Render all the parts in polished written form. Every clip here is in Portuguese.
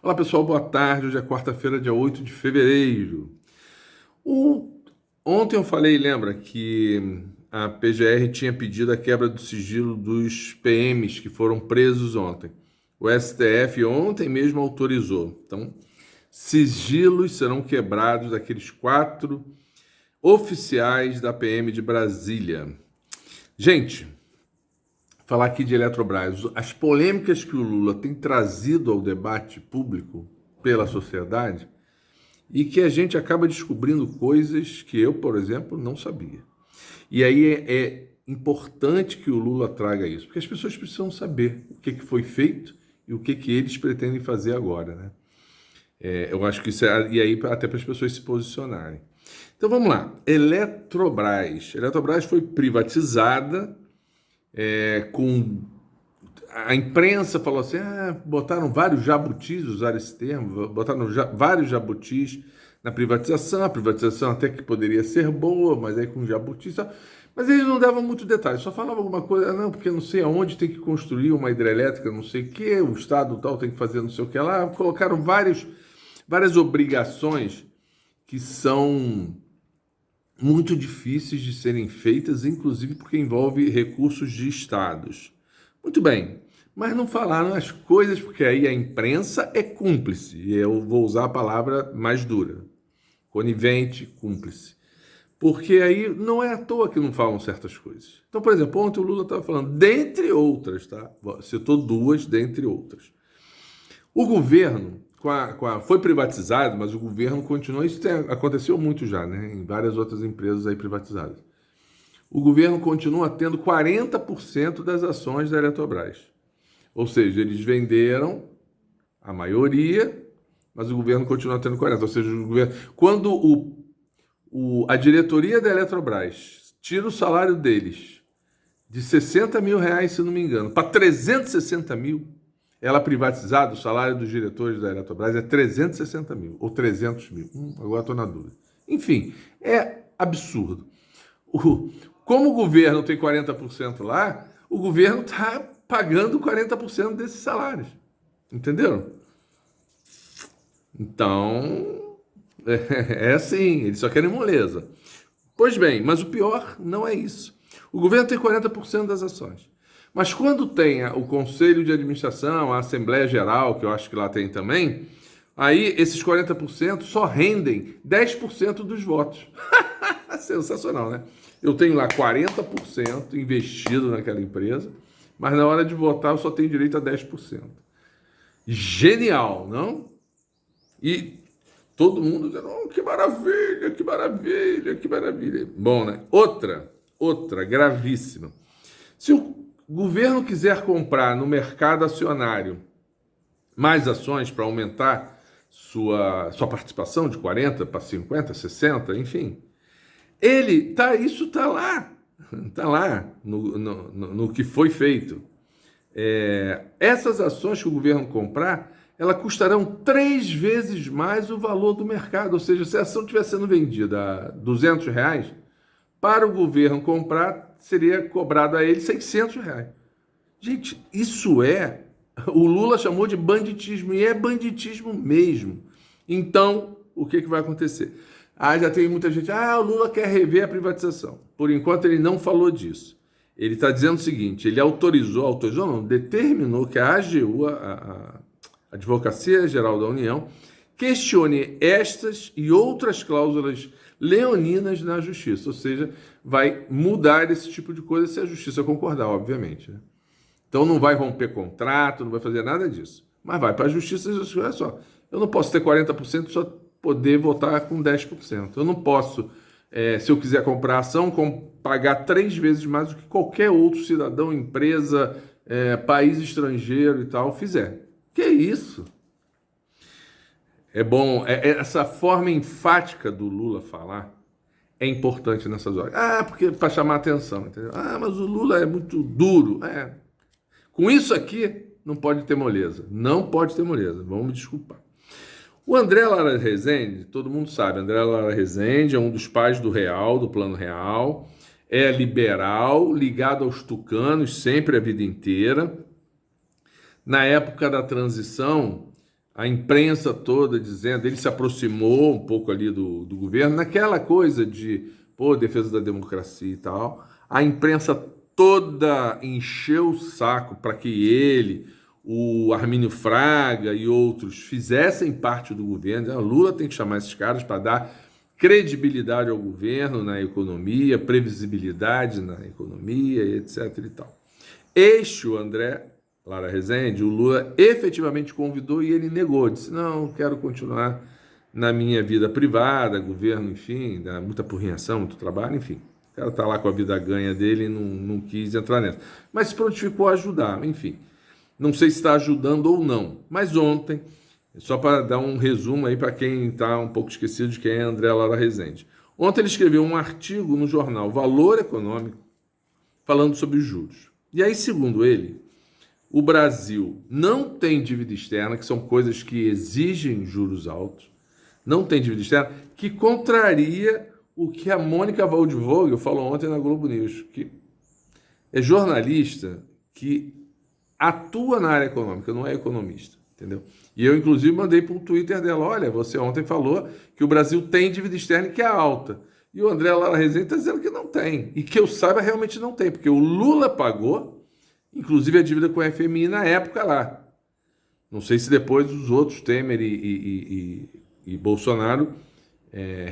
Olá pessoal, boa tarde. Hoje é quarta-feira, dia 8 de fevereiro. O- Ontem eu falei, lembra, que a PGR tinha pedido a quebra do sigilo dos PMs que foram presos ontem. O STF ontem mesmo autorizou. Então, sigilos serão quebrados daqueles 4 oficiais da PM de Brasília. Gente, falar aqui de Eletrobras, as polêmicas que o Lula tem trazido ao debate público pela sociedade e que a gente acaba descobrindo coisas que eu, por exemplo, não sabia. E aí é importante que o Lula traga isso, porque as pessoas precisam saber o que foi feito e o que eles pretendem fazer agora, né? Eu acho que isso e aí até para as pessoas se posicionarem. Então vamos lá. Eletrobras. Eletrobras foi privatizada com a imprensa falou assim: botaram vários jabutis, usaram esse termo, botaram vários jabutis na privatização, a privatização até que poderia ser boa, mas aí com jabutis. Mas eles não davam muito detalhe, só falavam alguma coisa, não, porque não sei aonde tem que construir uma hidrelétrica, não sei o que, o Estado tal tem que fazer não sei o que lá. Colocaram várias obrigações que são muito difíceis de serem feitas, inclusive porque envolve recursos de estados. Muito bem, mas não falaram as coisas, porque aí a imprensa é cúmplice, e eu vou usar a palavra mais dura: conivente, cúmplice. Porque aí não é à toa que não falam certas coisas. Então, por exemplo, ontem o Lula estava falando, dentre outras, tá? Citou 2, dentre outras. O governo foi privatizado, mas o governo continua. Isso aconteceu muito já, né? Em várias outras empresas aí privatizadas. O governo continua tendo 40% das ações da Eletrobras. Ou seja, eles venderam a maioria, mas o governo continua tendo 40%. Ou seja, o governo, quando a diretoria da Eletrobras tira o salário deles de 60 mil reais, se não me engano, para 360 mil, ela privatizada, o salário dos diretores da Eletrobras é 360 mil, ou 300 mil. Agora estou na dúvida. Enfim, é absurdo. Como o governo tem 40% lá, o governo está pagando 40% desses salários. Entenderam? Então, é assim, eles só querem moleza. Pois bem, mas o pior não é isso. O governo tem 40% das ações. Mas quando tem o Conselho de Administração, a Assembleia Geral, que eu acho que lá tem também, aí esses 40% só rendem 10% dos votos. Sensacional, né? Eu tenho lá 40% investido naquela empresa, mas na hora de votar eu só tenho direito a 10%. Genial, não? E todo mundo dizendo: oh, que maravilha, que maravilha, que maravilha. Bom, né? Outra gravíssima. Se o governo quiser comprar no mercado acionário mais ações para aumentar sua participação de 40 para 50, 60, enfim, isso está lá no que foi feito. Essas ações que o governo comprar, elas custarão 3 vezes mais o valor do mercado. Ou seja, se a ação estiver sendo vendida a R$ 200, para o governo comprar, seria cobrado a ele R$ 600. Gente, o Lula chamou de banditismo, e é banditismo mesmo. Então, o que vai acontecer? Já tem muita gente: o Lula quer rever a privatização. Por enquanto, ele não falou disso. Ele está dizendo o seguinte: ele autorizou não, determinou que a AGU, a Advocacia Geral da União, questione estas e outras cláusulas leoninas na justiça. Ou seja, vai mudar esse tipo de coisa se a justiça concordar, obviamente, né? Então não vai romper contrato, não vai fazer nada disso. Mas vai para a justiça e diz: olha só, eu não posso ter 40% só poder votar com 10%. Eu não posso, se eu quiser comprar ação, pagar 3 vezes mais do que qualquer outro cidadão, empresa, país estrangeiro e tal fizer. Que isso? É bom, essa forma enfática do Lula falar é importante nessas horas. Porque para chamar atenção, entendeu? Mas o Lula é muito duro. Com isso aqui, não pode ter moleza. Não pode ter moleza. Vamos me desculpar. O André Lara Rezende, todo mundo sabe, André Lara Rezende é um dos pais do Real, do Plano Real. É liberal, ligado aos tucanos, sempre a vida inteira. Na época da transição, a imprensa toda dizendo, ele se aproximou um pouco ali do governo, naquela coisa de, pô, defesa da democracia e tal, a imprensa toda encheu o saco para que ele, o Armínio Fraga e outros fizessem parte do governo. O Lula tem que chamar esses caras para dar credibilidade ao governo na economia, previsibilidade na economia, etc. e tal. O André Lara Rezende, o Lula efetivamente convidou e ele negou, disse, não, quero continuar na minha vida privada, governo, enfim, dá muita apurrinhação, muito trabalho, enfim. O cara está lá com a vida ganha dele e não quis entrar nessa. Mas se prontificou a ajudar, enfim. Não sei se está ajudando ou não, mas ontem, só para dar um resumo aí para quem está um pouco esquecido de quem é André Lara Rezende. Ontem ele escreveu um artigo no jornal Valor Econômico falando sobre os juros. E aí, segundo ele, o Brasil não tem dívida externa, que são coisas que exigem juros altos, não tem dívida externa, que contraria o que a Mônica Waldvogel falou ontem na Globo News, que é jornalista que atua na área econômica, não é economista, entendeu? E eu, inclusive, mandei para o Twitter dela, olha, você ontem falou que o Brasil tem dívida externa e que é alta. E o André Lara Rezende está dizendo que não tem. E que eu saiba, realmente não tem, porque o Lula pagou, inclusive a dívida com a FMI na época lá. Não sei se depois os outros, Temer e Bolsonaro,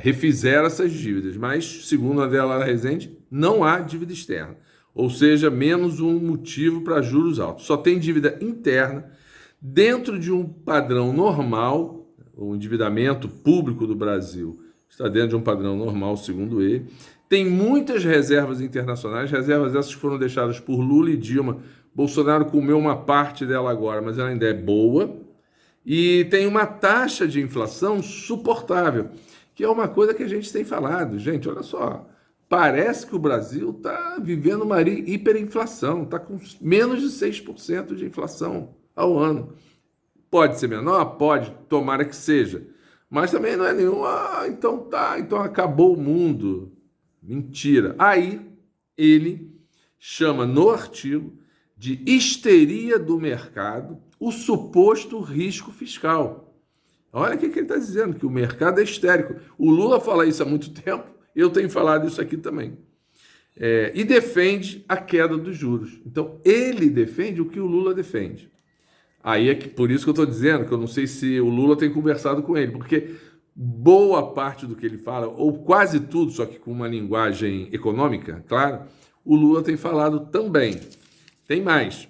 refizeram essas dívidas, mas, segundo o André Lara Rezende, não há dívida externa. Ou seja, menos um motivo para juros altos. Só tem dívida interna dentro de um padrão normal, o endividamento público do Brasil está dentro de um padrão normal, segundo ele. Tem muitas reservas internacionais, reservas essas que foram deixadas por Lula e Dilma. Bolsonaro comeu uma parte dela agora, mas ela ainda é boa. E tem uma taxa de inflação suportável, que é uma coisa que a gente tem falado. Gente, olha só, parece que o Brasil está vivendo uma hiperinflação, está com menos de 6% de inflação ao ano. Pode ser menor? Pode, tomara que seja. Mas também não é nenhum, então tá, então acabou o mundo. Mentira. Aí ele chama no artigo de histeria do mercado o suposto risco fiscal. Olha o que ele está dizendo, que o mercado é histérico. O Lula fala isso há muito tempo, eu tenho falado isso aqui também. E defende a queda dos juros. Então, ele defende o que o Lula defende. Aí é que, por isso que eu estou dizendo que eu não sei se o Lula tem conversado com ele, porque boa parte do que ele fala, ou quase tudo, só que com uma linguagem econômica, claro, o Lula tem falado também. Tem mais.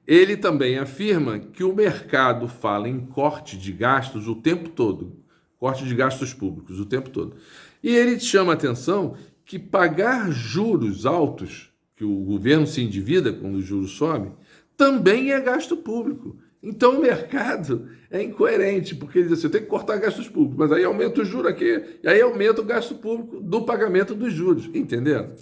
Ele também afirma que o mercado fala em corte de gastos o tempo todo, corte de gastos públicos o tempo todo. E ele chama a atenção que pagar juros altos, que o governo se endivida quando os juros sobem, também é gasto público. Então o mercado é incoerente, porque ele diz assim, tem que cortar gastos públicos, mas aí aumenta o juro aqui, e aí aumenta o gasto público do pagamento dos juros, entenderam?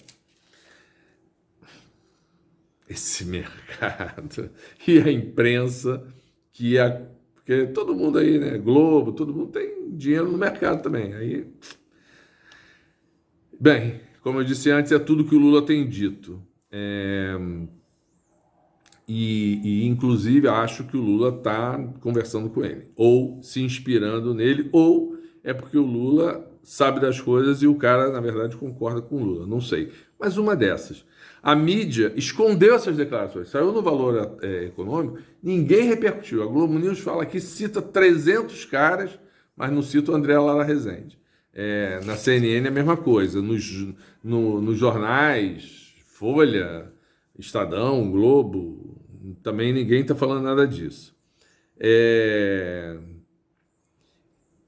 Esse mercado e a imprensa, porque todo mundo aí, né, Globo, todo mundo tem dinheiro no mercado também. Aí, bem, como eu disse antes, é tudo que o Lula tem dito. Inclusive, acho que o Lula está conversando com ele, ou se inspirando nele, ou é porque o Lula sabe das coisas e o cara, na verdade, concorda com o Lula, não sei. Mas uma dessas. A mídia escondeu essas declarações, saiu no Valor Econômico, ninguém repercutiu. A Globo News fala que cita 300 caras, mas não cita o André Lara Rezende. Na CNN é a mesma coisa, nos jornais, Folha, Estadão, Globo, também ninguém está falando nada disso.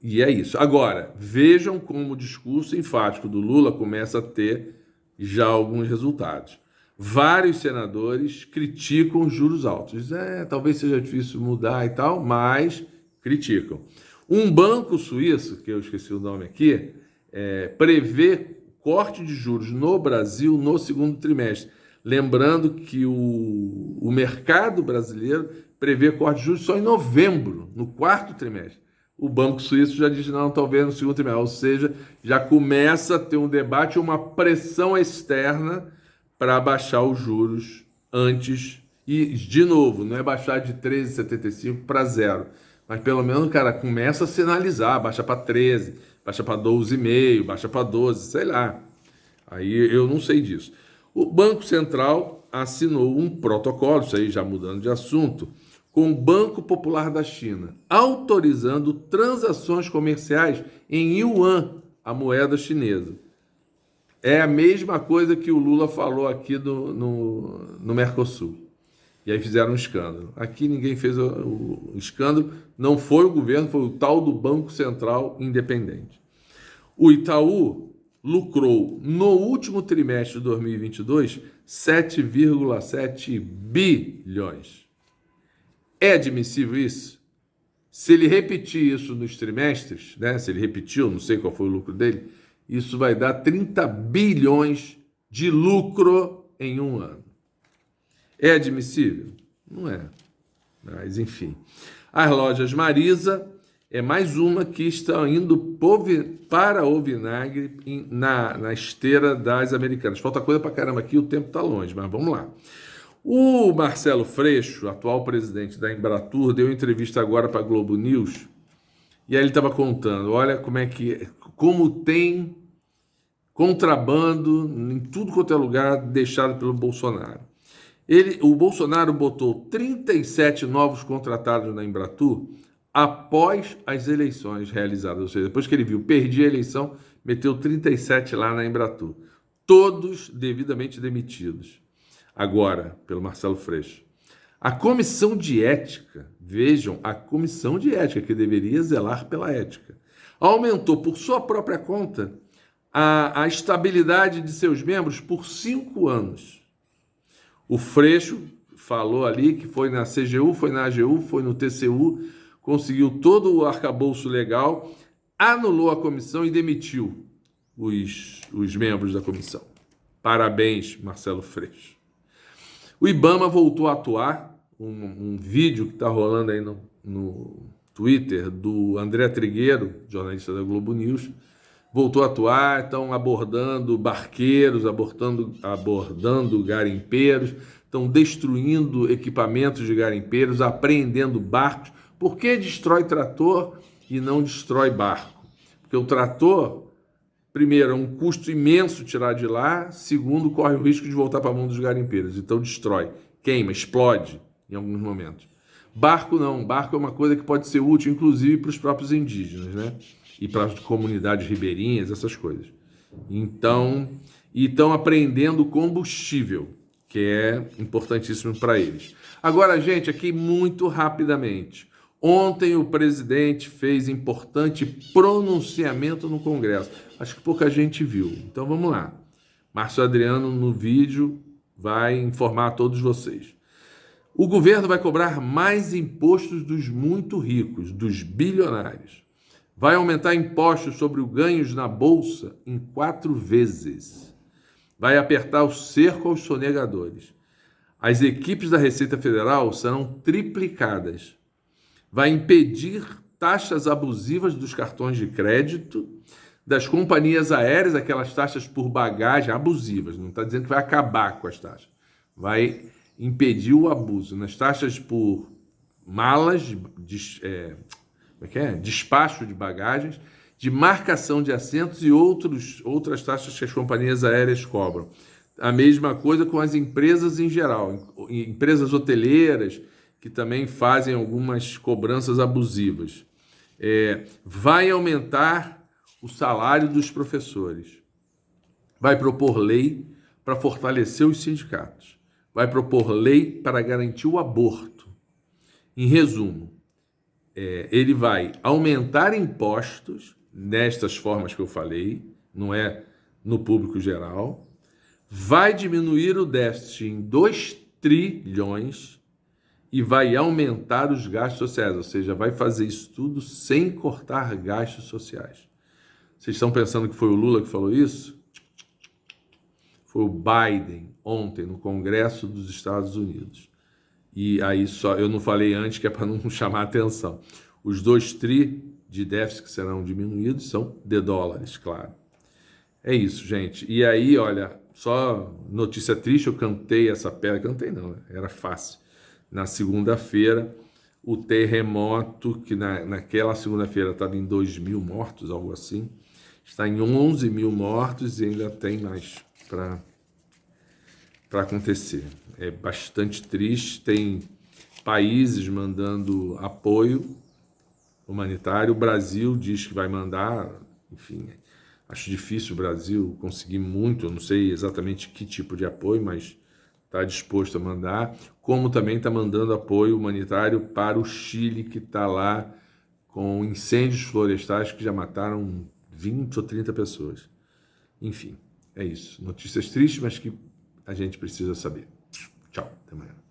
E é isso. Agora, vejam como o discurso enfático do Lula começa a ter já alguns resultados. Vários senadores criticam os juros altos. Talvez seja difícil mudar e tal, mas criticam. Um banco suíço, que eu esqueci o nome aqui, prevê corte de juros no Brasil no segundo trimestre. Lembrando que o mercado brasileiro prevê corte de juros só em novembro, no quarto trimestre. O Banco Suíço já diz, não, talvez no segundo trimestre. Ou seja, já começa a ter um debate, uma pressão externa para baixar os juros antes E, de novo, não é baixar de 13,75 para zero. Mas pelo menos, cara, começa a sinalizar, baixa para 13, baixa para 12,5, baixa para 12, sei lá. Aí eu não sei disso. O Banco Central assinou um protocolo, isso aí já mudando de assunto, com o Banco Popular da China, autorizando transações comerciais em yuan, a moeda chinesa. É a mesma coisa que o Lula falou aqui no Mercosul. E aí fizeram um escândalo. Aqui ninguém fez o escândalo, não foi o governo, foi o tal do Banco Central Independente. O Itaú lucrou no último trimestre de 2022 7,7 bilhões. É admissível isso? Se ele repetir isso nos trimestres, né? Se ele repetiu, não sei qual foi o lucro dele, isso vai dar 30 bilhões de lucro em um ano. É admissível? Não é. Mas, enfim. As lojas Marisa é mais uma que está indo para o vinagre na esteira das americanas. Falta coisa pra caramba aqui, o tempo está longe, mas vamos lá. O Marcelo Freixo, atual presidente da Embratur, deu entrevista agora para a Globo News e aí ele estava contando, olha como tem contrabando em tudo quanto é lugar deixado pelo Bolsonaro. O Bolsonaro botou 37 novos contratados na Embratur após as eleições realizadas. Ou seja, depois que ele viu, perdi a eleição, meteu 37 lá na Embratur. Todos devidamente demitidos. Agora, pelo Marcelo Freixo. A comissão de ética, vejam, a comissão de ética, que deveria zelar pela ética, aumentou por sua própria conta a estabilidade de seus membros por 5 anos. O Freixo falou ali que foi na CGU, foi na AGU, foi no TCU, conseguiu todo o arcabouço legal, anulou a comissão e demitiu os membros da comissão. Parabéns, Marcelo Freixo. O IBAMA voltou a atuar, um vídeo que está rolando aí no Twitter do André Trigueiro, jornalista da Globo News, voltou a atuar, estão abordando barqueiros, abordando garimpeiros, estão destruindo equipamentos de garimpeiros, apreendendo barcos. Por que destrói trator e não destrói barco? Porque o trator, primeiro, é um custo imenso tirar de lá, segundo, corre o risco de voltar para a mão dos garimpeiros, então destrói, queima, explode em alguns momentos. Barco não, barco é uma coisa que pode ser útil, inclusive para os próprios indígenas, né? E para as comunidades ribeirinhas, essas coisas. Então, estão apreendendo combustível, que é importantíssimo para eles. Agora, gente, aqui muito rapidamente. Ontem o presidente fez importante pronunciamento no Congresso. Acho que pouca gente viu. Então vamos lá. Márcio Adriano, no vídeo, vai informar a todos vocês. O governo vai cobrar mais impostos dos muito ricos, dos bilionários. Vai aumentar impostos sobre os ganhos na Bolsa em 4 vezes. Vai apertar o cerco aos sonegadores. As equipes da Receita Federal serão triplicadas. Vai impedir taxas abusivas dos cartões de crédito, das companhias aéreas, aquelas taxas por bagagem abusivas. Não está dizendo que vai acabar com as taxas. Vai impedir o abuso nas taxas por malas, despacho de bagagens, de marcação de assentos e outras taxas que as companhias aéreas cobram. A mesma coisa com as empresas em geral, empresas hoteleiras que também fazem algumas cobranças abusivas. Vai aumentar o salário dos professores. Vai propor lei para fortalecer os sindicatos. Vai propor lei para garantir o aborto. Em resumo, ele vai aumentar impostos nestas formas que eu falei, não é no público geral, vai diminuir o déficit em 2 trilhões e vai aumentar os gastos sociais, ou seja, vai fazer isso tudo sem cortar gastos sociais. Vocês estão pensando que foi o Lula que falou isso? Foi o Biden, ontem, no Congresso dos Estados Unidos. E aí eu não falei antes, que é para não chamar a atenção. Os 2 tri de déficit que serão diminuídos são de dólares, claro. É isso, gente. E aí, olha, Só notícia triste, eu cantei essa pedra, cantei não, era fácil. Na segunda-feira, o terremoto, que naquela segunda-feira estava em 2.000 mortos, algo assim, está em 11.000 mortos e ainda tem mais para acontecer. É bastante triste, tem países mandando apoio humanitário, o Brasil diz que vai mandar, enfim, acho difícil o Brasil conseguir muito, eu não sei exatamente que tipo de apoio, mas está disposto a mandar, como também está mandando apoio humanitário para o Chile, que está lá com incêndios florestais que já mataram 20 ou 30 pessoas. Enfim, é isso. Notícias tristes, mas que a gente precisa saber. Tchau, até amanhã.